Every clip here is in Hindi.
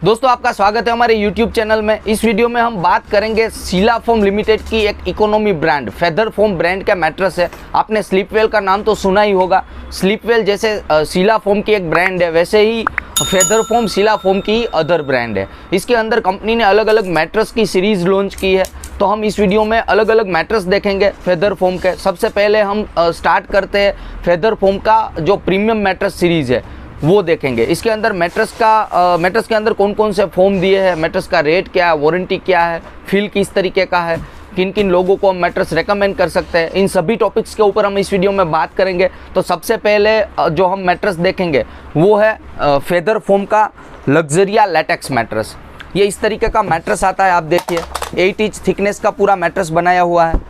दोस्तों आपका स्वागत है हमारे YouTube चैनल में। इस वीडियो में हम बात करेंगे शीला फोम लिमिटेड की एक economy brand feather foam brand का मैट्रेस है। आपने स्लीपवेल का नाम तो सुना ही होगा। स्लीपवेल जैसे शीला फोम की एक ब्रांड है, वैसे ही फेदर फोम शीला फोम की अदर ब्रांड है। इसके अंदर कंपनी ने अलग अलग मैट्रेस की सीरीज़ लॉन्च की है। तो हम इस वीडियो में अलग अलग मैट्रेस देखेंगे फेदर फोम के। सबसे पहले हम स्टार्ट करते हैं फेदर फोम का जो प्रीमियम मैट्रेस सीरीज़ है वो देखेंगे। इसके अंदर मैट्रेस के अंदर कौन कौन से फोम दिए हैं, मैट्रेस का रेट क्या है, वारंटी क्या है, फील किस तरीके का है, किन किन लोगों को हम मैट्रेस रेकमेंड कर सकते हैं, इन सभी टॉपिक्स के ऊपर हम इस वीडियो में बात करेंगे। तो सबसे पहले जो हम मैट्रेस देखेंगे वो है फेदर फोम का लग्जरिया लेटेक्स मैट्रेस। ये इस तरीके का मैट्रेस आता है। आप देखिए 8 इंच थिकनेस का पूरा मैट्रेस बनाया हुआ है।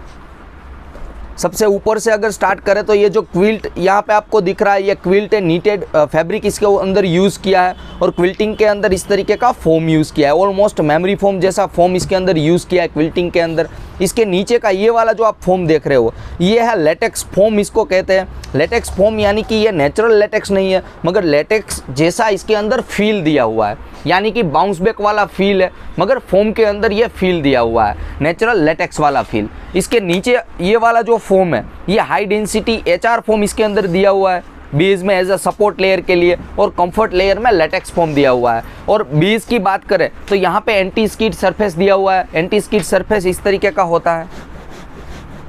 सबसे ऊपर से अगर स्टार्ट करें तो ये जो क्विल्ट यहाँ पे आपको दिख रहा है, ये क्विल्ट है, नीटेड फैब्रिक इसके अंदर यूज़ किया है और क्विल्टिंग के अंदर इस तरीके का फोम यूज़ किया है। ऑलमोस्ट मेमोरी फोम जैसा फोम इसके अंदर यूज़ किया है क्विल्टिंग के अंदर। इसके नीचे का ये वाला जो आप फोम देख रहे हो ये है लेटेक्स फोम, इसको कहते हैं। लेटेक्स फोम यानी कि ये नेचुरल लेटेक्स नहीं है, मगर लेटेक्स जैसा इसके अंदर फील दिया हुआ है, यानी कि बाउंस बैक वाला फील है, मगर फोम के अंदर ये फील दिया हुआ है, नेचुरल लेटेक्स वाला फील। इसके नीचे ये वाला जो फोम है ये हाई डेंसिटी HR फोम इसके अंदर दिया हुआ है बेस में एज अ सपोर्ट लेयर के लिए, और कंफर्ट लेयर में लेटेक्स फोम दिया हुआ है। और बेस की बात करें तो यहाँ पे एंटी स्किड सरफेस दिया हुआ है। एंटी स्किड सरफेस इस तरीके का होता है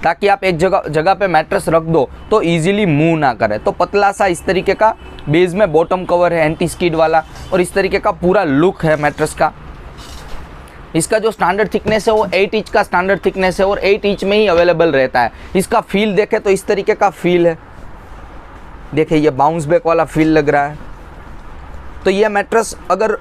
ताकि आप एक जगह पे मैट्रेस रख दो तो इजीली मूव ना करे। तो पतला सा इस तरीके का बेस में बॉटम कवर है एंटी स्किड वाला, और इस तरीके का पूरा लुक है मैट्रेस का। इसका जो स्टैंडर्ड थिकनेस है वो 8 इंच का स्टैंडर्ड थिकनेस है और 8 इंच में ही अवेलेबल रहता है। इसका फील देखें तो इस तरीके का फील है। देखिए ये बाउंस बैक वाला फील लग रहा है। तो ये मैट्रेस अगर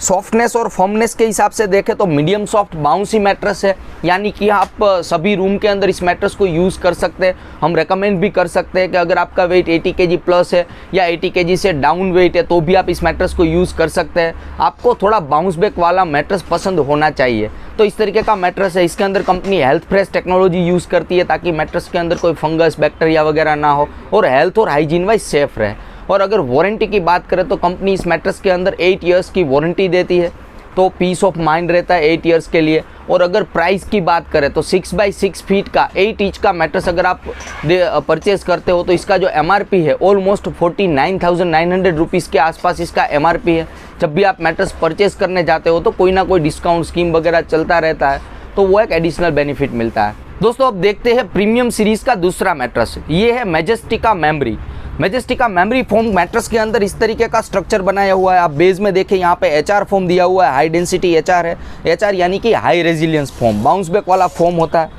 सॉफ्टनेस और फर्मनेस के हिसाब से देखें तो मीडियम सॉफ्ट बाउंसी मैट्रेस है, यानी कि आप सभी रूम के अंदर इस मैट्रेस को यूज़ कर सकते हैं। हम रेकमेंड भी कर सकते हैं कि अगर आपका वेट 80 kg प्लस है या 80 kg से डाउन वेट है तो भी आप इस मैट्रेस को यूज़ कर सकते हैं। आपको थोड़ा बाउंस बैक वाला मैट्रेस पसंद होना चाहिए। तो इस तरीके का मैट्रेस है। इसके अंदर company health fresh technology use करती है ताकि मैट्रेस के अंदर कोई फंगस बैक्टीरिया वगैरह ना हो और हेल्थ और हाइजीन वाइज सेफ रहे। और अगर वारंटी की बात करें तो कंपनी इस मैट्रेस के अंदर 8 इयर्स की वारंटी देती है, तो पीस ऑफ माइंड रहता है 8 इयर्स के लिए। और अगर प्राइस की बात करें तो 6x6 फीट का 8 इंच का मैट्रेस अगर आप परचेज़ करते हो तो इसका जो MRP है ऑलमोस्ट 49,900 रुपीज़ के आसपास इसका MRP है। जब भी आप मैट्रेस परचेज़ करने जाते हो तो कोई ना कोई डिस्काउंट स्कीम वगैरह चलता रहता है, तो वो एक एडिशनल बेनिफिट मिलता है। दोस्तों अब देखते हैं प्रीमियम सीरीज़ का दूसरा मैट्रेस। ये है मैजेस्टिका मेमोरी। मैजेस्टिका मेमोरी फोम मैट्रेस के अंदर इस तरीके का स्ट्रक्चर बनाया हुआ है। आप बेस में देखें यहाँ पे HR फोम दिया हुआ है, हाई डेंसिटी HR है। HR यानी कि high resilience foam, bounce back वाला फोम होता है।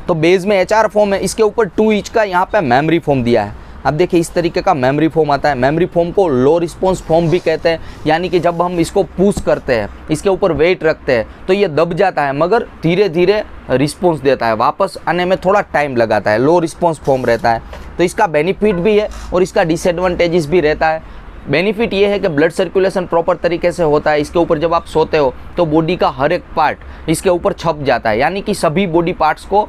तो बेस में HR फोम है, इसके ऊपर 2 इंच का यहाँ पे मेमोरी फोम दिया है। अब देखिए इस तरीके का मेमोरी फोम आता है। मेमोरी फोम को लो रिस्पॉन्स फोम भी कहते हैं, यानी कि जब हम इसको पुश करते हैं, इसके ऊपर वेट रखते हैं तो ये दब जाता है मगर धीरे धीरे रिस्पॉन्स देता है, वापस आने में थोड़ा टाइम लगाता है। लो रिस्पॉन्स फोम रहता है। तो इसका बेनिफिट भी है और इसका डिसएडवांटेजेस भी रहता है। बेनिफिट ये है कि ब्लड सर्कुलेशन प्रॉपर तरीके से होता है। इसके ऊपर जब आप सोते हो तो बॉडी का हर एक पार्ट इसके ऊपर छप जाता है, यानी कि सभी बॉडी पार्ट्स को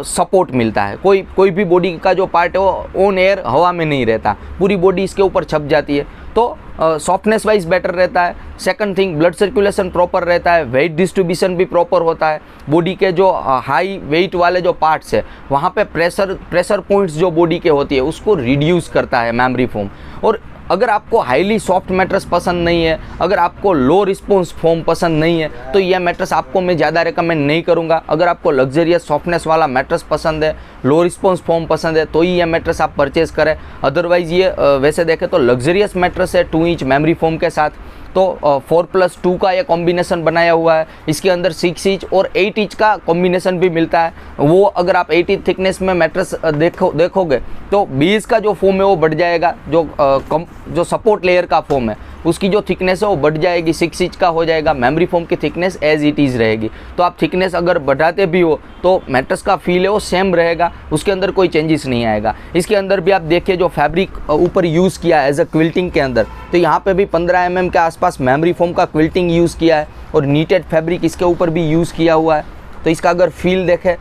सपोर्ट मिलता है। कोई भी बॉडी का जो पार्ट है वो ऑन एयर हवा में नहीं रहता, पूरी बॉडी इसके ऊपर छप जाती है। तो सॉफ्टनेस वाइज बेटर रहता है। Second thing, blood circulation proper रहता है, वेट डिस्ट्रीब्यूशन भी प्रॉपर होता है। बॉडी के जो हाई वेट वाले जो पार्ट्स है वहाँ पे प्रेशर पॉइंट्स जो बॉडी के होती है उसको रिड्यूस करता है मेमोरी फोम। और अगर आपको हाईली सॉफ्ट मैट्रेस पसंद नहीं है, अगर आपको लो रिस्पॉन्स फोम पसंद नहीं है तो यह मैट्रेस आपको मैं ज़्यादा रिकमेंड नहीं करूँगा। अगर आपको लग्जरियस सॉफ्टनेस वाला मैट्रेस पसंद है, लो रिस्पॉन्स फोम पसंद है तो ही यह मैट्रेस आप परचेज़ करें। अदरवाइज़ ये वैसे देखें तो लग्जरियस मैट्रेस है 2 इंच मेमोरी फोम के साथ। तो 4+2 का ये कॉम्बिनेशन बनाया हुआ है। इसके अंदर 6 इंच और 8 इंच का कॉम्बिनेशन भी मिलता है। वो अगर आप 8 इंच थिकनेस में मैट्रेस देखोगे तो बेस का जो फोम है वो बढ़ जाएगा, जो सपोर्ट लेयर का फोम है उसकी जो थिकनेस है वो बढ़ जाएगी, 6 इंच का हो जाएगा। मेमोरी फोम की थिकनेस एज इट इज़ रहेगी। तो आप थिकनेस अगर बढ़ाते भी हो तो मैट्रेस का फील है वो सेम रहेगा, उसके अंदर कोई चेंजेस नहीं आएगा। इसके अंदर भी आप देखिए जो फैब्रिक ऊपर यूज़ किया है एज अ क्विल्टिंग के अंदर, तो यहाँ पे भी 15 mm के आसपास मेमोरी फोम का क्विल्टिंग यूज़ किया है और नीटेड फैब्रिक इसके ऊपर भी यूज़ किया हुआ है। तो इसका अगर फील देखें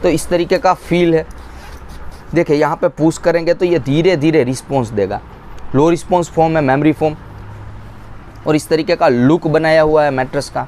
तो इस तरीके का फील है। देखिए यहाँ पे पुश करेंगे तो ये धीरे धीरे रिस्पॉन्स देगा। लो रिस्पॉन्स फोम है मेमोरी फोम। और इस तरीके का लुक बनाया हुआ है मैट्रेस का।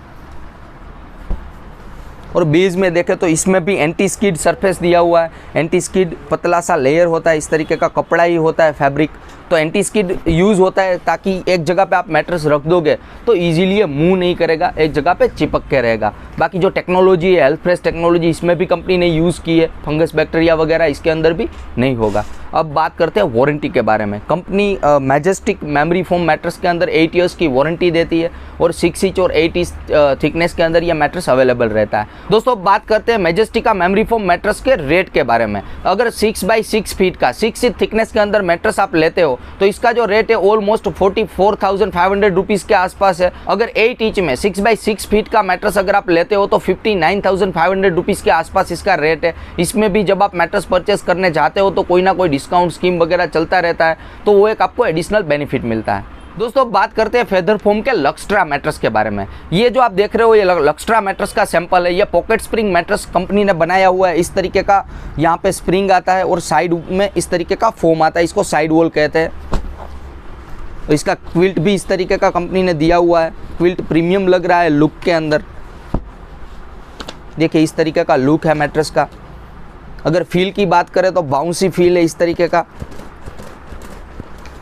और बेस में देखें तो इसमें भी एंटी स्किड सरफेस दिया हुआ है। एंटी स्किड पतला सा लेयर होता है, इस तरीके का कपड़ा ही होता है, फैब्रिक। तो एंटी स्किड यूज़ होता है ताकि एक जगह पे आप मैट्रेस रख दोगे तो इजीली ये मूव नहीं करेगा, एक जगह पे चिपक के रहेगा। बाकी जो टेक्नोलॉजी है, हेल्थ फ्रेश टेक्नोलॉजी, इसमें भी कंपनी ने यूज़ की है। फंगस बैक्टीरिया वगैरह इसके अंदर भी नहीं होगा। अब बात करते हैं वारंटी के बारे में। Company majestic memory foam mattress के अंदर 8 ईयर्स की वारंटी देती है और 6 इंच और 8 इंच थिकनेस के अंदर यह मैट्रेस अवेलेबल रहता है। दोस्तों अब बात करते हैं मैजेस्टिक का मेमोरी फोम मैट्रेस के रेट के बारे में। अगर 6 बाई 6 फीट का 6 इंच थिकनेस के अंदर मैट्रेस आप लेते हो तो इसका जो रेट है ऑलमोस्ट 44,500 रुपीज़ के आसपास है। अगर 8 इंच में 6 बाई 6 फीट का मैट्रेस अगर आप लेते हो तो 59,500 रुपीज़ के आसपास इसका रेट है। इसमें भी जब आप मैट्रेस परचेस करने जाते हो तो कोई ना कोई डिस्काउंट स्कीम वगैरह चलता रहता है, तो वो एक आपको एडिशनल बेनिफिट मिलता है। दोस्तों बात करते हैं फेदर फोम के लक्स्ट्रा मैट्रेस के बारे में। ये जो आप देख रहे हो ये लक्स्ट्रा मैट्रेस का सैंपल है। ये पॉकेट स्प्रिंग मैट्रेस कंपनी ने बनाया हुआ है। इस तरीके का यहाँ पे स्प्रिंग आता है और साइड में इस तरीके का फोम आता है, इसको साइड वॉल कहते हैं। इसका क्विल्ट भी इस तरीके का कंपनी ने दिया हुआ है। क्विल्ट प्रीमियम लग रहा है लुक के अंदर। देखिए इस तरीके का लुक है मैट्रेस का। अगर फील की बात करें तो बाउंसी फील है इस तरीके का,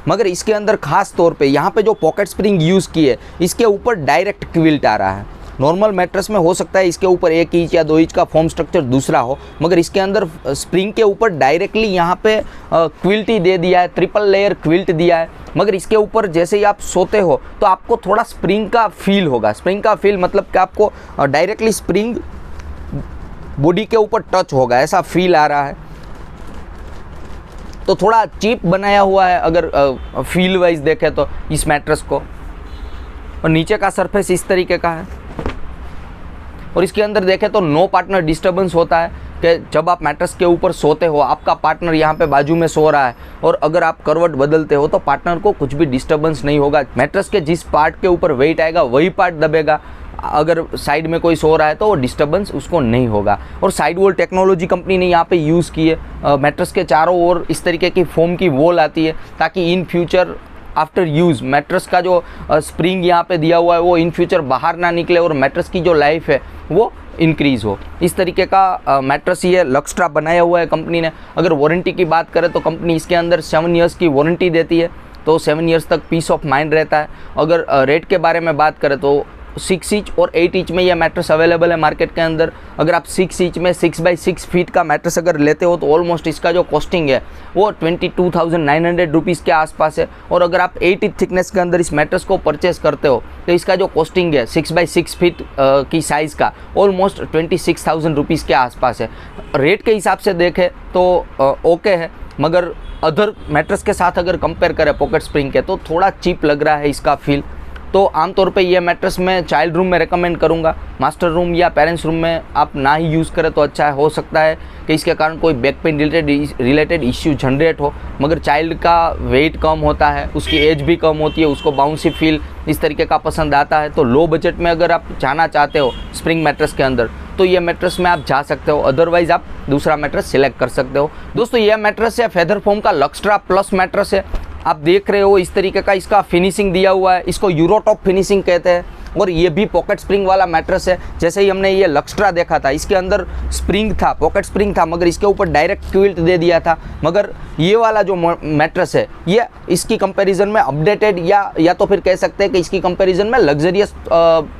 मगर इसके अंदर खास तौर पे यहाँ पे जो पॉकेट स्प्रिंग यूज़ की है इसके ऊपर डायरेक्ट क्विल्ट आ रहा है। नॉर्मल मैट्रेस में हो सकता है इसके ऊपर 1 इंच या 2 इंच का फॉर्म स्ट्रक्चर दूसरा हो, मगर इसके अंदर स्प्रिंग के ऊपर डायरेक्टली यहाँ पे क्विल्ट ही दे दिया है, ट्रिपल लेयर क्विल्ट दिया है। मगर इसके ऊपर जैसे ही आप सोते हो तो आपको थोड़ा स्प्रिंग का फील होगा। स्प्रिंग का फील मतलब कि आपको डायरेक्टली स्प्रिंग बॉडी के ऊपर टच होगा, ऐसा फील आ रहा है। तो थोड़ा चीप बनाया हुआ है अगर फील वाइज देखें तो इस मैट्रेस को। और नीचे का सरफेस इस तरीके का है। और इसके अंदर देखें तो नो पार्टनर डिस्टर्बेंस होता है कि जब आप मैट्रेस के ऊपर सोते हो आपका पार्टनर यहाँ पे बाजू में सो रहा है और अगर आप करवट बदलते हो तो पार्टनर को कुछ भी डिस्टर्बेंस नहीं होगा। मैट्रेस के जिस पार्ट के ऊपर वेट आएगा वही पार्ट दबेगा। अगर साइड में कोई सो रहा है तो वो डिस्टर्बेंस उसको नहीं होगा। और साइड वॉल टेक्नोलॉजी कंपनी ने यहाँ पे यूज़ की है। मैट्रेस के चारों ओर इस तरीके की फोम की वॉल आती है ताकि in future after use mattress का जो स्प्रिंग यहाँ पे दिया हुआ है वो इन फ्यूचर बाहर ना निकले और मैट्रेस की जो लाइफ है वो इंक्रीज़ हो। इस तरीके का मैट्रेस ये लक्स्ट्रा बनाया हुआ है कंपनी ने। अगर वारंटी की बात करें तो कंपनी इसके अंदर 7 ईयर्स की वारंटी देती है, तो 7 ईयर्स तक पीस ऑफ माइंड रहता है। अगर रेट के बारे में बात करें तो 6 इंच और 8 इंच में यह मैट्रेस अवेलेबल है मार्केट के अंदर। अगर आप 6 इंच में 6 बाई 6 फीट का मैट्रेस अगर लेते हो तो ऑलमोस्ट इसका जो कॉस्टिंग है वो 22,900 रुपीज़ के आसपास है। और अगर आप 8 इंच थिकनेस के अंदर इस मैट्रेस को परचेस करते हो तो इसका जो कॉस्टिंग है 6 बाई 6 फीट की साइज़ का ऑलमोस्ट 26,000 रुपीज़ के आसपास है। रेट के हिसाब से देखें तो ओके है, मगर अदर मैट्रेस के साथ अगर कंपेयर करें पॉकेट स्प्रिंग के तो थोड़ा चीप लग रहा है इसका फील। तो आमतौर पे ये मैट्रेस मैं चाइल्ड रूम में रेकमेंड करूँगा। मास्टर रूम या पेरेंट्स रूम में आप ना ही यूज़ करें तो अच्छा है। हो सकता है कि इसके कारण कोई back pain related issue generate हो, मगर चाइल्ड का वेट कम होता है, उसकी एज भी कम होती है, उसको बाउंसी फील इस तरीके का पसंद आता है। तो लो बजट में अगर आप जाना चाहते हो स्प्रिंग मैट्रेस के अंदर तो ये मैट्रेस में आप जा सकते हो, अदरवाइज आप दूसरा मैट्रेस सिलेक्ट कर सकते हो। दोस्तों ये मैट्रेस है फेदर फोम का लक्स्ट्रा प्लस मैट्रेस है। आप देख रहे हो इस तरीके का इसका फिनिशिंग दिया हुआ है, इसको यूरोटॉप फिनिशिंग कहते हैं। और ये भी पॉकेट स्प्रिंग वाला मैट्रेस है। जैसे ही हमने ये लक्स्ट्रा देखा था इसके अंदर स्प्रिंग था, पॉकेट स्प्रिंग था, मगर इसके ऊपर डायरेक्ट क्विल्ट दे दिया था। मगर ये वाला जो मैट्रेस है ये इसकी कंपैरिजन में अपडेटेड या तो फिर कह सकते हैं कि इसकी कंपैरिजन में लग्जरियस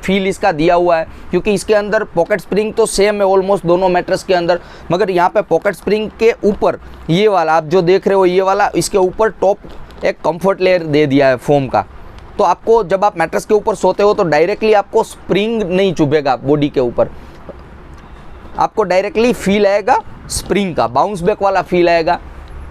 फील इसका दिया हुआ है, क्योंकि इसके अंदर पॉकेट स्प्रिंग तो सेम है ऑलमोस्ट दोनों मैट्रेस के अंदर, मगर यहाँ पे पॉकेट स्प्रिंग के ऊपर ये वाला आप जो देख रहे हो ये वाला इसके ऊपर टॉप एक कंफर्ट लेयर दे दिया है फोम का। तो आपको जब आप मैट्रेस के ऊपर सोते हो तो डायरेक्टली आपको स्प्रिंग नहीं चुभेगा बॉडी के ऊपर, आपको डायरेक्टली फील आएगा स्प्रिंग का, बाउंस बैक वाला फील आएगा,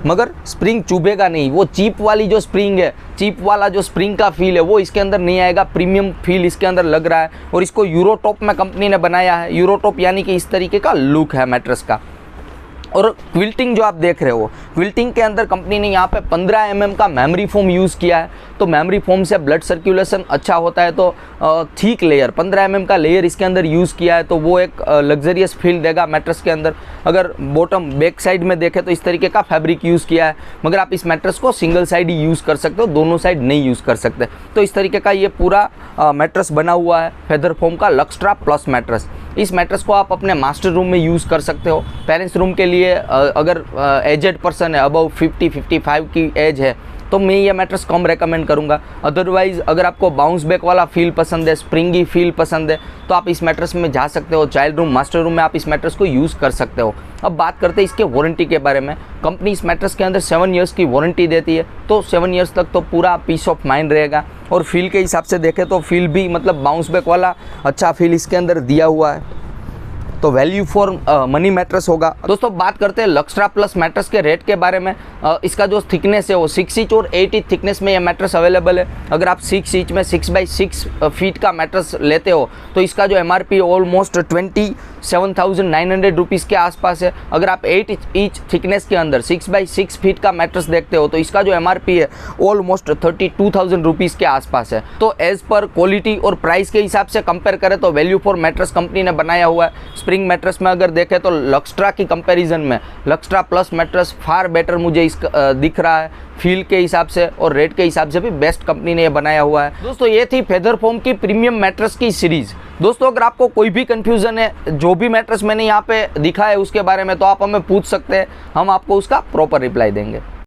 मगर स्प्रिंग चुभेगा नहीं। वो चीप वाली जो स्प्रिंग है, चीप वाला जो स्प्रिंग का फील है वो इसके अंदर नहीं आएगा। प्रीमियम फील इसके अंदर लग रहा है। और इसको यूरोटॉप में कंपनी ने बनाया है। यूरोटॉप यानी कि इस तरीके का लुक है मैट्रेस का। और क्विल्टिंग जो आप देख रहे हो, क्विल्टिंग के अंदर कंपनी ने यहाँ पे 15 mm का मेमोरी फोम यूज़ किया है। तो मेमोरी फोम से ब्लड सर्कुलेशन अच्छा होता है, तो थिक लेयर 15 mm का लेयर इसके अंदर यूज़ किया है, तो वो एक लग्जरियस फील देगा मैट्रेस के अंदर। अगर बॉटम बैक साइड में देखें तो इस तरीके का फैब्रिक यूज़ किया है, मगर आप इस मैट्रेस को सिंगल साइड ही यूज़ कर सकते हो, दोनों साइड नहीं यूज़ कर सकते। तो इस तरीके का ये पूरा मैट्रेस बना हुआ है फेदर फोम का लक्स्ट्रा प्लस मैट्रेस। इस मैट्रेस को आप अपने मास्टर रूम में यूज़ कर सकते हो। पेरेंट्स रूम के लिए अगर एजेड पर्सन है, अबव 50-55 की एज है, तो मैं ये मैट्रेस कम रेकमेंड करूँगा। अदरवाइज़ अगर आपको बाउंस बैक वाला फील पसंद है, स्प्रिंगी फील पसंद है, तो आप इस मैट्रेस में जा सकते हो। चाइल्ड रूम, मास्टर रूम में आप इस मैट्रेस को यूज़ कर सकते हो। अब बात करते हैं इसके वारंटी के बारे में। कंपनी इस मैट्रेस के अंदर 7 ईयर्स की वारंटी देती है, तो 7 ईयर्स तक तो पूरा पीस ऑफ माइंड रहेगा। और फील के हिसाब से देखें तो फील भी मतलब बाउंस बैक वाला अच्छा फील इसके अंदर दिया हुआ है, तो वैल्यू फॉर मनी मैट्रेस होगा। दोस्तों बात करते हैं लक्स्ट्रा प्लस मैट्रेस के रेट के बारे में। इसका जो थिकनेस है वो 6 इंच और 8 इंच थिकनेस में ये मैट्रेस अवेलेबल है। अगर आप 6 इंच में 6x6 फीट का मैट्रेस लेते हो तो इसका जो MRP ऑलमोस्ट 27,900 रुपीज़ के आसपास है। अगर आप 8 इंच थिकनेस के अंदर 6x6 फीट का मैट्रेस देखते हो तो इसका जो MRP है ऑलमोस्ट 32,000 रुपीज़ के आसपास है। तो एज़ पर क्वालिटी और प्राइस के हिसाब से कंपेयर करें तो वैल्यू फॉर मैट्रेस कंपनी ने बनाया हुआ है। स्प्रिंग मैट्रेस में अगर देखें तो लक्स्ट्रा की कंपैरिजन में लक्स्ट्रा प्लस मैट्रेस फार बेटर मुझे दिख रहा है, फील के हिसाब से और रेट के हिसाब से भी बेस्ट कंपनी ने ये बनाया हुआ है। दोस्तों ये थी फेदर फोम की प्रीमियम मैट्रेस की सीरीज़। दोस्तों अगर आपको कोई भी कंफ्यूजन है, जो भी मैट्रेस मैंने यहाँ पे दिखा है उसके बारे में, तो आप हमें पूछ सकते हैं, हम आपको उसका प्रॉपर रिप्लाई देंगे।